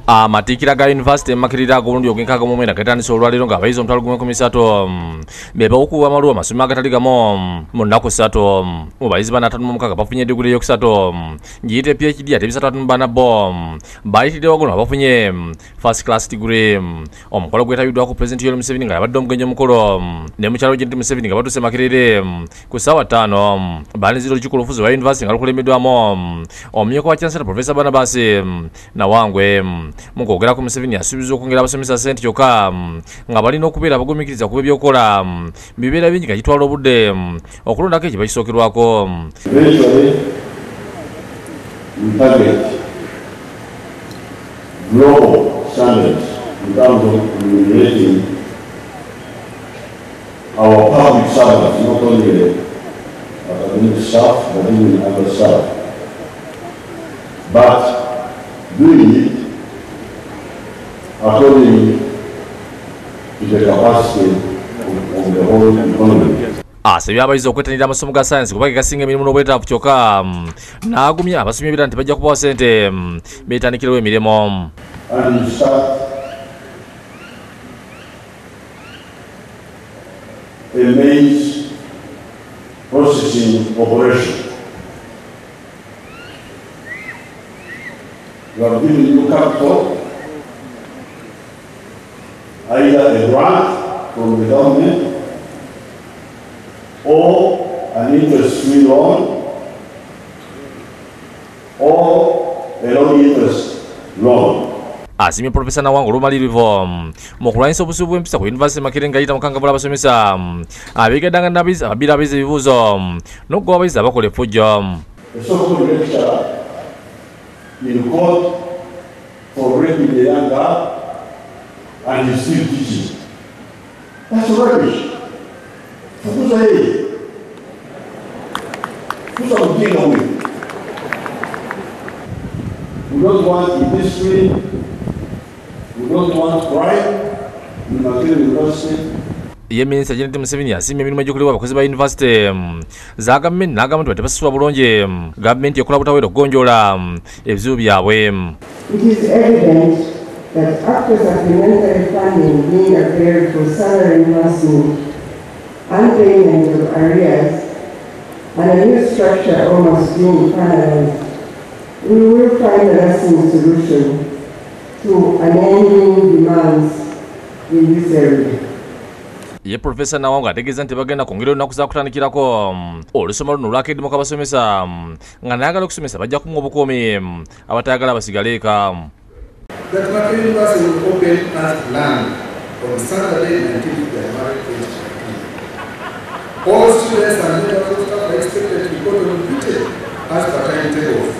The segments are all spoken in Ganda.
Amatikira ga University makirira agulundi ogenkaga mu mwenda gatandise olwaliro nga abayizi omutwalo gumu 13 beba okuwa amaluwa amasomero agataligamu mu nnaku 3 mu bayizi bana 56 bafunye diguli y'okusatu ngiyite PhD ate 3 bana bo bayitidde waggulu abafunye first class degree omukolo gwetabiddwako President Yoweri Museveni nga yabadde omugenyi omukolo ne mukyalo Janet Museveni nga batuse makirire ku ssaawa 5 balinzira olukiiko olufuzi lwa University nga lukulembeddwamu omumyuka wa Chancellor Professor Barnabas Nawangwe mukwogera ku Museveni asuubiza okwongera abasomesa ssente kyokka nga balina okubeera abagumikiriza kuba ebyokukola bibeera bingi nga kitwala obudde okulondako ekyo bakisookerwako. Global standards in terms of remunerating our public servants, not only academic staff, but even other staff. But doing it according to the capacity of the whole economy. Asabye abayizi okwetanira amasomo ga science kuba gasinga emirimu n'obwetaavu kyokka n'agumya abasomyi ebirala nti bajja kubawa ssente beetandikirawo emirimu. And you start a maize processing operation. You are giving you capital, either a grant from the government or an interest-free loan or a low-interest loan. Asimye Professor Nawangwe olumalirivu mu kulwanyisa obusuulu bw'empisa ku University Makerere ng'ayita mu kangavvula abasomesa abeegaddanga n'abayizi ababbira abayizi ebibuuzo n'okugoba abayizi abakola effujjo. The so-called lecturer in court for raping the young girl and he's still teaching. That's rubbish. Fukuza yeye. Fukuza mjinga huyu. We don't want industry. We don't want crime in Makerere University. Ye Minisita Janet Museveni asimye emirimu egy'okuliwa abakozi ba University za gavumenti n'agamba nti batebasasula bulungi gavumenti ekola butawera okugonjoola ebizibu byabwe. It is evident that after supplementary funding being available for salary enhancement and payment of arrears and a new structure almost being finalized, we will find a lasting solution to unending demands in this area. Ye Professor Nawangwe ategeeza nti bagenda kwongera olunaku za kutandikirako olusoma luno olw'akedemo k'abasomesa nga nayagala okusomesa bajja kumuwa obukuumi abatayagala basigale eka. That Makerere University will open as planned on Saturday 19th January 2019. All students and members of staff are expected to report on duty as per timetables,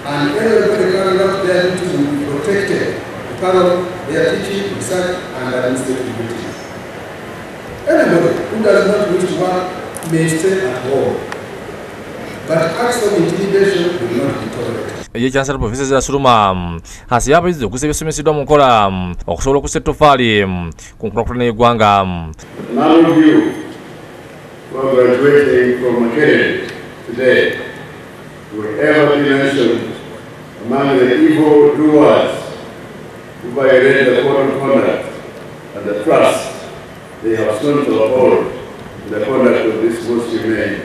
and everybody coming up there to be protected because of their teaching, research, and administrative duties. Anybody who does not wish to work may stay at home, but acts of intimidation will not be tolerated. Ye Chancellor Professor Ezra Suluma asabye abayizi okusa ebyosomeseddwa mu nkola okusobola okussa ettoffaali ku nkulaakulana y'eggwanga. None of you who are graduating from Makerere today will ever be mentioned among the evil doers who violate the code of conduct and the trust they have sworn to uphold in the conduct of this most humane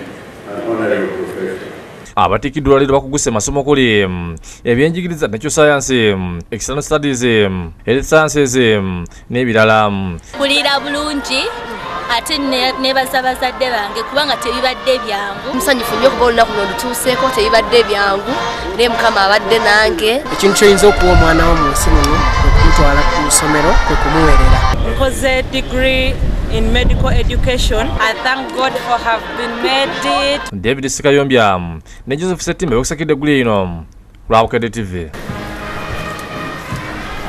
and honorable profession. Abatikiddwa leero bakuguse masomo kuli ebyenjigiriza nakyo science, external studies, health sciences n'ebirala. Kulira bulungi ate nebaza bazadde bange kubanga tebibadde byangu. Musanyufu nnyo kuba olunaku luno lutuuseeko tebibadde byangu naye Mukama abadde nange. Ekintu kyoyinza okuwa omwana wo mu nsi muno okumutwala ku ssomero kwe kumuweerera. Nkoze degree in medical education. I thank God for have been made it. David Sikayombya ne Joseph Setimbe bakusakidde eggulu ino lwa Bukedde TV.